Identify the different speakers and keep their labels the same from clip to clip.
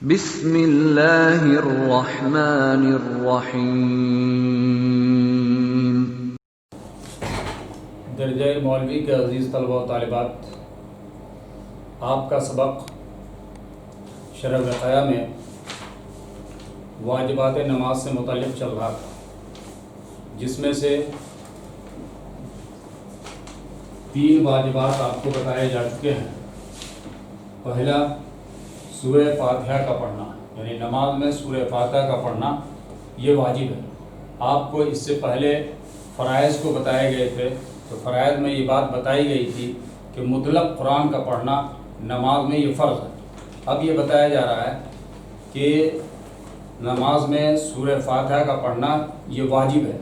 Speaker 1: بسم اللہ الرحمن الرحیم۔
Speaker 2: درجہ مولوی کے عزیز طلبہ و طالبات، آپ کا سبق شرح وقایہ میں واجبات نماز سے متعلق چل رہا تھا، جس میں سے 3 واجبات آپ کو بتائے جا چکے ہیں۔ پہلا، سورہ فاتحہ کا پڑھنا، یعنی نماز میں سورہ فاتحہ کا پڑھنا یہ واجب ہے۔ آپ کو اس سے پہلے فرائض کو بتائے گئے تھے، تو فرائض میں یہ بات بتائی گئی تھی کہ مطلق قرآن کا پڑھنا نماز میں یہ فرض ہے۔ اب یہ بتایا جا رہا ہے کہ نماز میں سورہ فاتحہ کا پڑھنا یہ واجب ہے،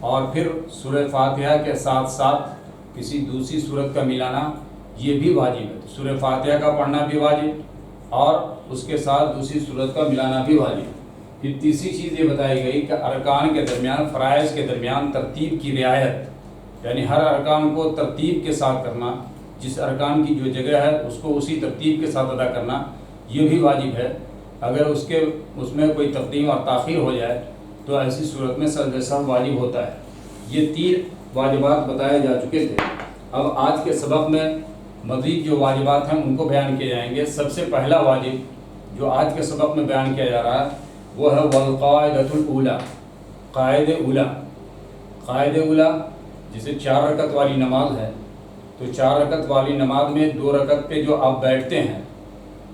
Speaker 2: اور پھر سورہ فاتحہ کے ساتھ ساتھ کسی دوسری سورت کا ملانا یہ بھی واجب ہے۔ سورہ فاتحہ کا پڑھنا بھی واجب اور اس کے ساتھ دوسری سورت کا ملانا بھی واجب۔ پھر تیسری چیز یہ بتائی گئی کہ ارکان کے درمیان، فرائض کے درمیان ترتیب کی رعایت، یعنی ہر ارکان کو ترتیب کے ساتھ کرنا، جس ارکان کی جو جگہ ہے اس کو اسی ترتیب کے ساتھ ادا کرنا یہ بھی واجب ہے۔ اگر اس میں کوئی تقدیم اور تاخیر ہو جائے تو ایسی صورت میں سجدہ سہو واجب ہوتا ہے۔ یہ 3 واجبات بتائے جا چکے تھے۔ اب آج کے سبق میں مزید جو واجبات ہیں ان کو بیان کیے جائیں گے۔ سب سے پہلا واجب جو آج کے سبق میں بیان کیا جا رہا ہے وہ ہے والقاعدۃ الاولی، قاعدہ اولی۔ قاعدہ اولی جسے 4 رکعت والی نماز ہے، تو 4 رکعت والی نماز میں 2 رکعت پہ جو آپ بیٹھتے ہیں،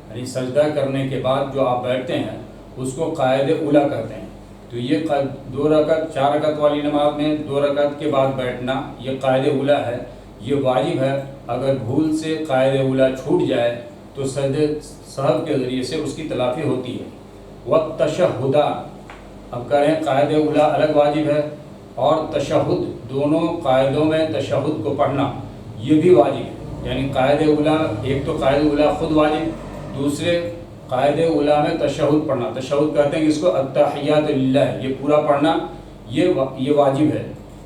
Speaker 2: یعنی سجدہ کرنے کے بعد جو آپ بیٹھتے ہیں اس کو قاعدہ اولی کہتے ہیں۔ تو یہ 2 رکعت 4 رکعت والی نماز میں 2 رکعت کے بعد بیٹھنا یہ قاعدہ اولی ہے، یہ واجب ہے۔ اگر بھول سے قاعدہ اولی چھوٹ جائے تو سجدہ سہو کے ذریعے سے اس کی تلافی ہوتی ہے۔ والتشہد، اب کہہ رہے ہیں قاعدہ اولی الگ واجب ہے اور تشہد، دونوں قاعدوں میں تشہد کو پڑھنا یہ بھی واجب ہے۔ یعنی قاعدہ اولی، ایک تو قاعدہ اولی خود واجب، دوسرے قاعدہ اولی میں تشہد پڑھنا، تشہد کہتے ہیں کہ اس کو التحیات للہ، یہ پورا پڑھنا یہ واجب ہے۔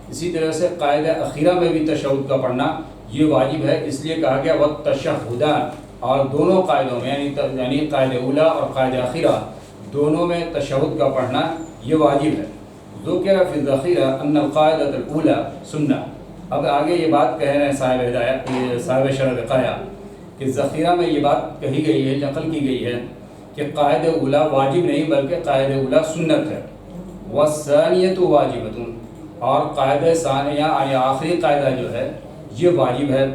Speaker 2: اسی طرح سے قاعدہ اخیرہ میں بھی تشہد کا پڑھنا یہ واجب ہے، اس لیے کہا گیا والتشہدان، اور دونوں قاعدوں میں یعنی قاعدہ اولی اور قاعدہ اخیرہ دونوں میں تشہد کا پڑھنا یہ واجب ہے۔ ذکر فی الذخیرہ ان القاعدۃ الاولی سنہ۔ اب آگے یہ بات کہہ رہے ہیں صاحب ہدایت، صاحب شرح وقایہ، کہ ذخیرہ میں یہ بات کہی گئی ہے، نقل کی گئی ہے کہ قاعدہ اولی واجب نہیں بلکہ قاعدہ اولی سنت ہے۔ والثانیۃ واجبۃ، اور قاعدہ ثانیہ یعنی آخری قاعدہ جو ہے یہ واجب ہے۔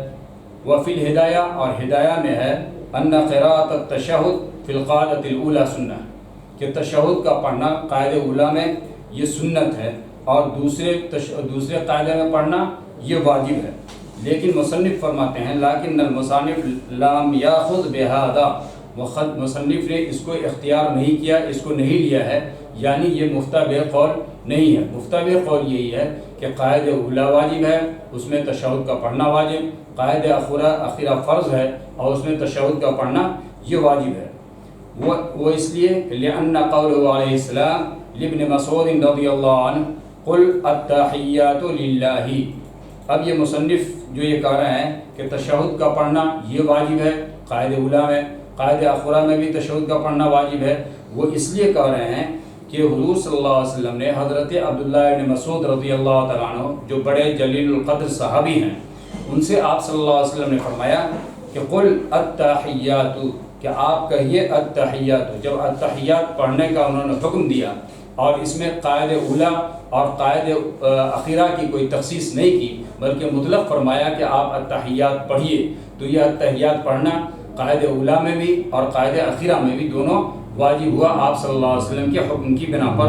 Speaker 2: وفی الہدایہ، اور ہدایہ میں ہے ان قراءۃ التشہد فی القاعدۃ الاولی سنہ، کہ تشہد کا پڑھنا قاعدہ اولی میں یہ سنت ہے اور دوسرے قاعدے میں پڑھنا یہ واجب ہے۔ لیکن مصنف فرماتے ہیں لیکن المصنف لم یاخذ بہذا، مصنف نے اس کو اختیار نہیں کیا، اس کو نہیں لیا ہے، یعنی یہ مفتبع قول نہیں ہے۔ مفتبع قول یہی ہے کہ قاعدہ اولی واجب ہے، اس میں تشہد کا پڑھنا واجب، قاعدہ اخیرہ فرض ہے اور اس میں تشہد کا پڑھنا یہ واجب ہے۔ وہ اس لیے لأن قوله علیہ السلام لابن مسعود رضی اللہ عنہ قل التحیات للہ۔ اب یہ مصنف جو یہ کہہ رہے ہیں کہ تشہد کا پڑھنا یہ واجب ہے قاعدہ اولی میں، قاعدہ اخیرہ میں بھی تشہد کا پڑھنا واجب ہے، وہ اس لیے کہہ رہے ہیں کہ حضور صلی اللہ علیہ وسلم نے حضرت عبداللہ بن مسعود رضی اللہ تعالیٰ عنہ جو بڑے جلیل القدر صحابی ہیں، ان سے آپ صلی اللہ علیہ وسلم نے فرمایا کہ قل التحیات، کہ آپ کہیے التحیات۔ جب التحیات پڑھنے کا انہوں نے حکم دیا اور اس میں قاعدہ اولی اور قاعدہ اخیرہ کی کوئی تخصیص نہیں کی بلکہ مطلق فرمایا کہ آپ التحیات پڑھیے، تو یہ التحیات پڑھنا قاعدہ اولی میں بھی اور قاعدہ اخیرہ میں بھی دونوں واجب ہوا آپ صلی اللہ علیہ وسلم کے حکم کی بنا پر،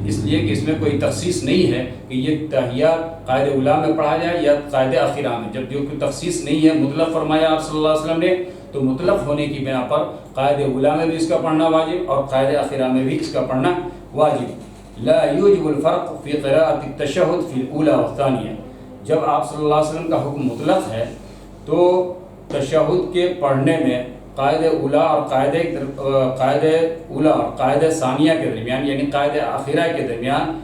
Speaker 2: اس لیے کہ اس میں کوئی تخصیص نہیں ہے کہ یہ تحیات قاعدہ اولی میں پڑھا جائے یا قاعدہ اخیرہ میں۔ جب جو کوئی تخصیص نہیں ہے، مطلق فرمایا آپ صلی اللہ علیہ وسلم نے، تو مطلق ہونے کی بنا پر قاعدہ اولی میں بھی اس کا پڑھنا واجب اور قاعدہ اخیرہ میں بھی اس کا پڑھنا واجب۔ لا یوجب الفرق فی قراءۃ التشہد فی الاولی والثانیہ، جب آپ صلی اللہ علیہ وسلم کا حکم مطلق ہے تو تشہد کے پڑھنے میں قاعدہ اولی اور قاعدہ ثانیہ کے درمیان یعنی قاعدہ اخیرہ کے درمیان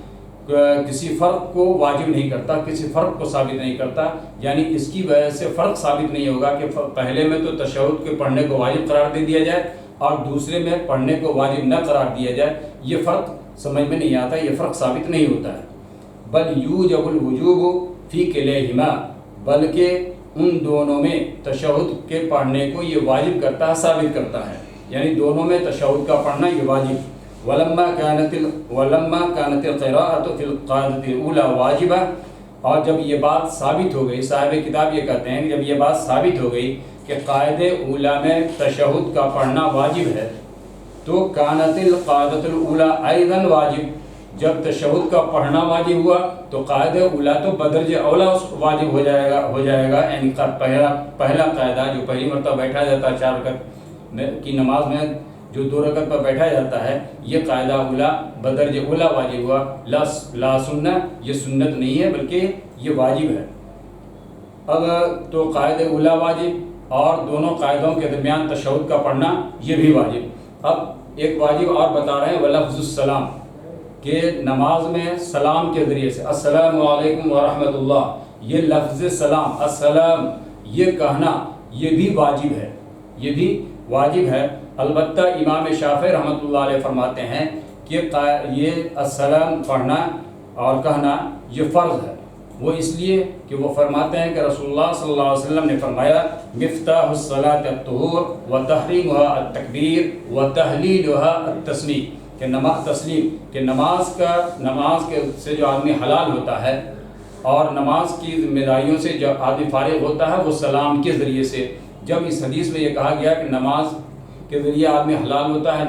Speaker 2: کسی فرق کو واجب نہیں کرتا، کسی فرق کو ثابت نہیں کرتا، یعنی اس کی وجہ سے فرق ثابت نہیں ہوگا کہ پہلے میں تو تشہد کے پڑھنے کو واجب قرار دے دیا جائے اور دوسرے میں پڑھنے کو واجب نہ قرار دیا جائے، یہ فرق سمجھ میں نہیں آتا، یہ فرق ثابت نہیں ہوتا ہے۔ بل یوجب الوجوب فی کلیہما، بلکہ ان دونوں میں تشہد کے پڑھنے کو یہ واجب کرتا ہے، ثابت کرتا ہے، یعنی دونوں میں تشہد کا پڑھنا یہ واجب۔ ولما كانت القراءة في القاعدة الأولى واجبہ، اور جب یہ بات ثابت ہو گئی، صاحب کتاب یہ کہتے ہیں کہ جب یہ بات ثابت ہو گئی کہ قاعدہ اولیٰ میں تشہد کا پڑھنا واجب ہے، تو كانت القاعدة الأولى أيضا واجب، جب تشہد کا پڑھنا واجب ہوا تو قاعدہ اولیٰ تو بدرجہ اولیٰ واجب ہو جائے گا، یعنی پہلا قاعدہ جو پہلی مرتبہ بیٹھا جاتا ہے 4 رکعت کی نماز میں، جو 2 رکعت پر بیٹھا جاتا ہے، یہ قاعدہ اولیٰ بدرجہ اولیٰ واجب ہوا، لا سنہ، یہ سنت نہیں ہے بلکہ یہ واجب ہے۔ اب تو قاعدہ اولیٰ واجب اور دونوں قاعدوں کے درمیان تشہد کا پڑھنا یہ بھی واجب۔ اب ایک واجب اور بتا رہے ہیں، وَلَفْظُ السلام، کہ نماز میں سلام کے ذریعے سے السلام علیکم ورحمۃ اللہ، یہ لفظ سلام السلام یہ کہنا یہ بھی واجب ہے، یہ بھی واجب ہے۔ البتہ امام شافعی رحمۃ اللہ علیہ فرماتے ہیں کہ یہ السلام پڑھنا اور کہنا یہ فرض ہے، وہ اس لیے کہ وہ فرماتے ہیں کہ رسول اللہ صلی اللہ علیہ وسلم نے فرمایا مفتاح الصلاۃ الطہور وتحریمها التکبیر وتحلیلها التسلیم، کہ نماز کے سے جو آدمی حلال ہوتا ہے اور نماز کی ذمہ داریوں سے جو آدمی فارغ ہوتا ہے وہ سلام کے ذریعے سے۔ جب اس حدیث میں یہ کہا گیا کہ نماز کے ذریعے آدمی حلال ہوتا ہے،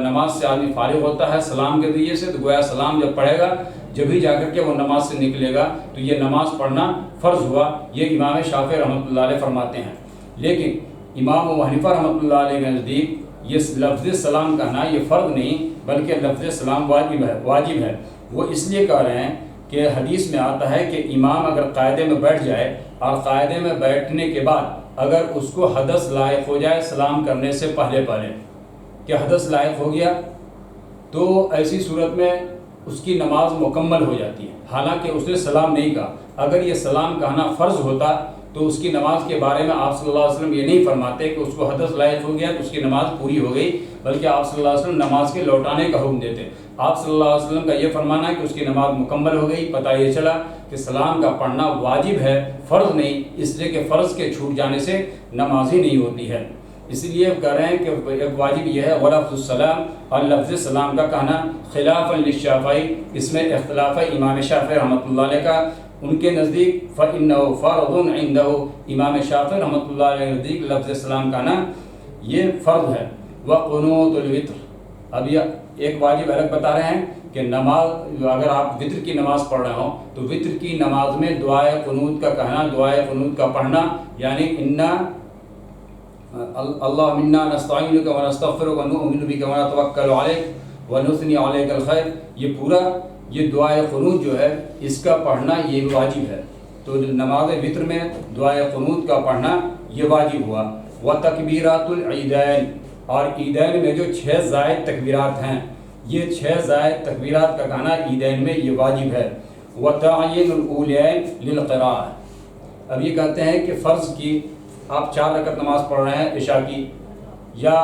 Speaker 2: نماز سے آدمی فارغ ہوتا ہے سلام کے ذریعے سے، تو گویا سلام جب پڑھے گا جبھی جا کر کے وہ نماز سے نکلے گا، تو یہ نماز پڑھنا فرض ہوا، یہ امام شافعی رحمۃ اللہ علیہ فرماتے ہیں۔ لیکن امام ابو حنیفہ رحمۃ اللہ علیہ کے نزدیک یہ لفظ سلام کہنا یہ فرض نہیں بلکہ لفظ سلام واجب ہے۔ وہ اس لیے کہہ رہے ہیں کہ حدیث میں آتا ہے کہ امام اگر قاعدے میں بیٹھ جائے اور قاعدے میں بیٹھنے کے بعد اگر اس کو حدث لاحق ہو جائے سلام کرنے سے پہلے کہ حدث لاحق ہو گیا، تو ایسی صورت میں اس کی نماز مکمل ہو جاتی ہے، حالانکہ اس نے سلام نہیں کہا۔ اگر یہ سلام کہنا فرض ہوتا تو اس کی نماز کے بارے میں آپ صلی اللہ علیہ وسلم یہ نہیں فرماتے کہ اس کو حدث لاحق ہو گیا تو اس کی نماز پوری ہو گئی، بلکہ آپ صلی اللہ علیہ وسلم نماز کے لوٹانے کا حکم دیتے۔ آپ صلی اللہ علیہ وسلم کا یہ فرمانا ہے کہ اس کی نماز مکمل ہو گئی، پتہ یہ چلا کہ سلام کا پڑھنا واجب ہے، فرض نہیں، اس لیے کہ فرض کے چھوٹ جانے سے نماز ہی نہیں ہوتی ہے۔ اسی لیے کہہ رہے ہیں کہ ایک واجب یہ ہے وَلَفْظُ السلام، اور لفظ سلام کا کہنا، خلاف للشافعی، اس میں اختلاف ہے امام شافعی رحمۃ اللہ علیہ کا۔ ان کے نزدیک فَإِنَّهُ فَرْضٌ عِنْدَهُ، امام شافعی رحمۃ اللہ علیہ کے نزدیک لفظ سلام کہنا یہ فرض ہے۔ وَقُنُوتُ الْوِتْرِ، اب یہ ایک واجب الگ بتا رہے ہیں کہ نماز اگر آپ وطر کی نماز پڑھ رہے ہوں تو وطر کی نماز میں دعائے قنوت کا کہنا، دعائے قنوت کا پڑھنا، یعنی اللہم انا نستعینک ونستغفرک ونؤمن بک ونتوکل علیک ونثنی علیک الخیر، یہ پورا یہ دعائے قنوت جو ہے اس کا پڑھنا یہ واجب ہے۔ تو نماز وطر میں دعائے قنوت کا پڑھنا یہ واجب ہوا۔ وتکبیرات العیدین، اور عیدین میں جو 6 زائد تکبیرات ہیں، یہ 6 زائد تکبیرات کا کہنا عیدین میں یہ واجب ہے۔ وتعیین الاولین للقراءہ، اب یہ کہتے ہیں کہ فرض کی آپ 4 رکعت نماز پڑھ رہے ہیں عشاء کی یا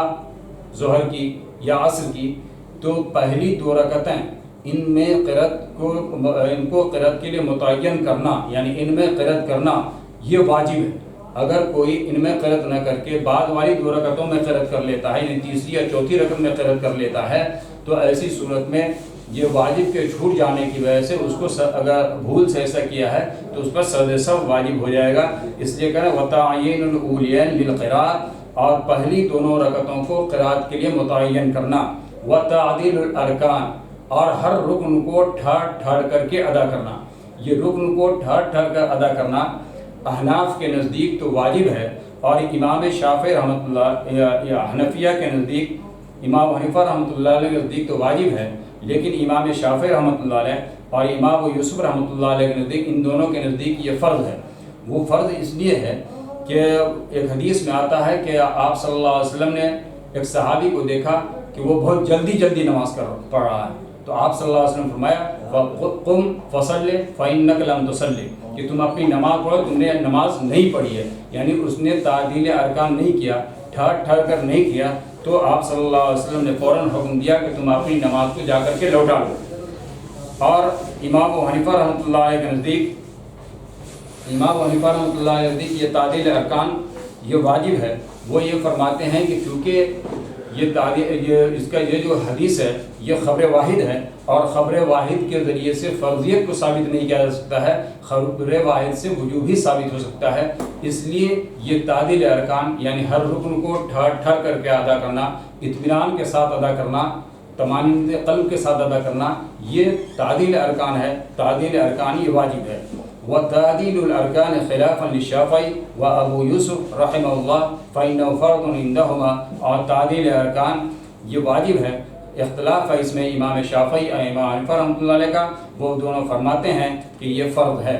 Speaker 2: ظہر کی یا عصر کی، تو پہلی 2 رکعتیں ان میں ان کو قرأت کے لیے متعین کرنا، یعنی ان میں قرأت کرنا یہ واجب ہے۔ اگر کوئی ان میں قرأت نہ کر کے بعد والی 2 رکعتوں میں قرأت کر لیتا ہے، یعنی تیسری یا چوتھی رکعت میں قرأت کر لیتا ہے، تو ایسی صورت میں یہ واجب کے چھوٹ جانے کی وجہ سے اس کو اگر بھول سے ایسا کیا ہے تو اس پر سجدہ سہو واجب ہو جائے گا۔ اس لیے کہنا وتعیین الاولین للقراءۃ، اور پہلی 2 رکعتوں کو قرأت کے لیے متعین کرنا۔ وتعدیل الارکان، اور ہر رکن کو ٹھہر کر کے ادا کرنا، یہ رکن کو ٹھہر کر ادا کرنا احناف کے نزدیک تو واجب ہے، اور امام شافعی رحمۃ اللہ یا حنفیہ کے نزدیک، امام حنیفہ رحمۃ اللہ علیہ کے نزدیک تو واجب ہے، لیکن امام شافعی رحمۃ اللہ علیہ اور امام یوسف رحمۃ اللہ علیہ کے نزدیک، ان دونوں کے نزدیک یہ فرض ہے۔ وہ فرض اس لیے ہے کہ ایک حدیث میں آتا ہے کہ آپ صلی اللہ علیہ وسلم نے ایک صحابی کو دیکھا کہ وہ بہت جلدی نماز پڑھ رہا ہے، تو آپ صلی اللہ علیہ وسلم فرمایا قم فصلی فإنک لم تصلی، کہ تم اپنی نماز پڑھو، تم نے نماز نہیں پڑھی ہے، یعنی اس نے تعدیل ارکان نہیں کیا، ٹھہر کر نہیں کیا، تو آپ صلی اللہ علیہ وسلم نے فوراً حکم دیا کہ تم اپنی نماز کو جا کر کے لوٹا لو۔ اور امام ابو حنیفہ رحمۃ اللہ علیہ کے نزدیک یہ تعدیل ارکان یہ واجب ہے۔ وہ یہ فرماتے ہیں کہ کیونکہ یہ جو حدیث ہے یہ خبر واحد ہے، اور خبر واحد کے ذریعے سے فرضیت کو ثابت نہیں کیا جا سکتا ہے، خبر واحد سے وجوب ہی ثابت ہو سکتا ہے۔ اس لیے یہ تعدیل ارکان یعنی ہر رکن کو ٹھہر کر کے ادا کرنا، اطمینان کے ساتھ ادا کرنا، طمانینۃ قلب کے ساتھ ادا کرنا، یہ تعدیل ارکان ہے۔ تعدیل ارکان یہ واجب ہے۔ وتعديل الأركان خلافا للشافعي وأبو يوسف رحمه الله فإنه فرض عندهما، اور تعدیل ارکان یہ واجب ہے۔ اختلاف ہے اس میں امام شافعی اور امام حنیفہ رحمۃ اللہ علیہ کا، وہ دونوں فرماتے ہیں کہ یہ فرض ہے۔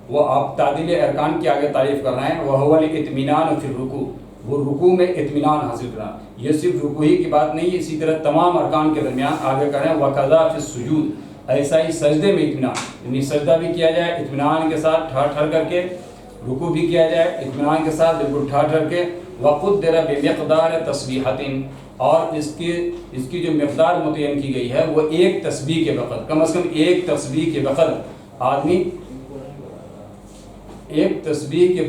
Speaker 2: وہ آپ تعدیل ارکان کی آگے تعریف کر رہے ہیں، وَهُوَ الْإِطْمِنَانُ فِي الرُّكُوعِ، وہ رکوع میں اطمینان حاصل کرنا۔ یہ صرف رکوع ہی کی بات نہیں، اسی طرح تمام ارکان کے درمیان آگے کر رہے ہیں وَكَذَا فِي السُّجُودِ، ایسا ہی سجدے میں اطمینان، یعنی سجدہ بھی کیا جائے اطمینان کے ساتھ ٹھہر کر کے، رکوع بھی کیا جائے اطمینان کے ساتھ بالکل ٹھہر کے، وَقُدِّرَ بِمِقْدَارِ تَسْبِيحَةٍ، اور اس کی جو مقدار متعین کی گئی ہے وہ ایک تسبیح کے وقت، کم از کم ایک تسبیح کے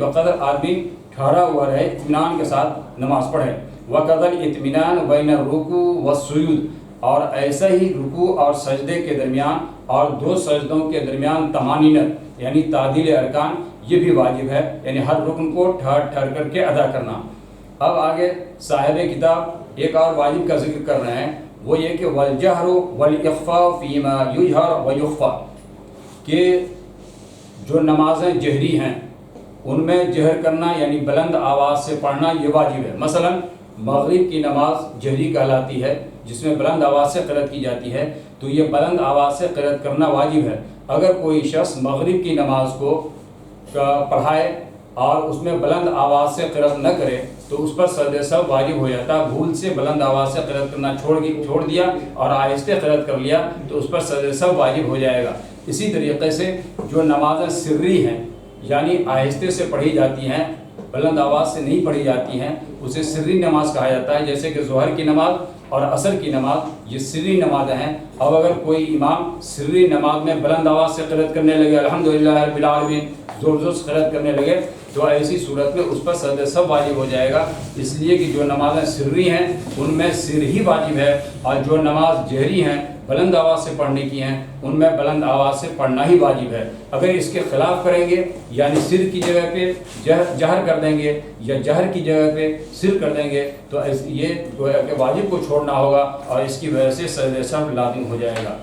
Speaker 2: وقت آدمی ٹھہرا ہوا رہے، اطمینان کے ساتھ نماز پڑھے۔ وَقَدَ الْإِطْمِنَانُ بَيْنَ الرُّكُوعِ وَالسُّجُودِ، اور ایسا ہی رکوع اور سجدے کے درمیان اور دو سجدوں کے درمیان طمانینت یعنی تعدیل ارکان یہ بھی واجب ہے، یعنی ہر رکن کو ٹھہر کر کے ادا کرنا۔ اب آگے صاحب کتاب ایک اور واجب کا ذکر کر رہے ہیں، وہ یہ کہ وَالْجَهْرُ وَالْإِخْفَاءُ فِي مَا يُجْهَرُ وَيُخْفَى، کہ جو نمازیں جہری ہیں ان میں جہر کرنا یعنی بلند آواز سے پڑھنا یہ واجب ہے۔ مثلا مغرب کی نماز جہری کہلاتی ہے جس میں بلند آواز سے قرأت کی جاتی ہے، تو یہ بلند آواز سے قرأت کرنا واجب ہے۔ اگر کوئی شخص مغرب کی نماز کو پڑھائے اور اس میں بلند آواز سے قرأت نہ کرے تو اس پر سجدہ سہو واجب ہو جاتا۔ بھول سے بلند آواز سے قرأت کرنا چھوڑ دیا اور آہستہ قرأت کر لیا تو اس پر سجدہ سہو واجب ہو جائے گا۔ اسی طریقے سے جو نمازیں سری ہیں یعنی آہستہ سے پڑھی جاتی ہیں، بلند آواز سے نہیں پڑھی جاتی ہیں، اسے سری نماز کہا جاتا ہے، جیسے کہ ظہر کی نماز اور عصر کی نماز یہ سری نمازیں ہیں۔ اب اگر کوئی امام سری نماز میں بلند آواز سے قرأت کرنے لگے الحمدللہ رب العالمین زور سے قرأت کرنے لگے تو ایسی صورت میں اس پر سجدہ سہو واجب ہو جائے گا، اس لیے کہ جو نمازیں سری ہیں ان میں سر ہی واجب ہے، اور جو نماز جہری ہیں بلند آواز سے پڑھنے کی ہیں ان میں بلند آواز سے پڑھنا ہی واجب ہے۔ اگر اس کے خلاف کریں گے یعنی سر کی جگہ پہ جہر کر دیں گے یا جہر کی جگہ پہ سر کر دیں گے تو یہ واجب کو چھوڑنا ہوگا اور اس کی وجہ سے سجدہ سہو لازم ہو جائے گا۔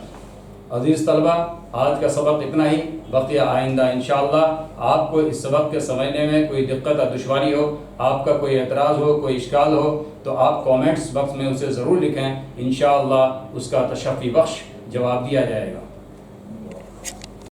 Speaker 2: عزیز طلبہ، آج کا سبق اتنا ہی، بقیہ آئندہ انشاءاللہ آپ کو اس سبق کے سمجھنے میں کوئی دقت اور دشواری ہو، آپ کا کوئی اعتراض ہو، کوئی اشکال ہو تو آپ کومنٹس باکس میں اسے ضرور لکھیں، انشاءاللہ اس کا تشفی بخش جواب دیا جائے گا۔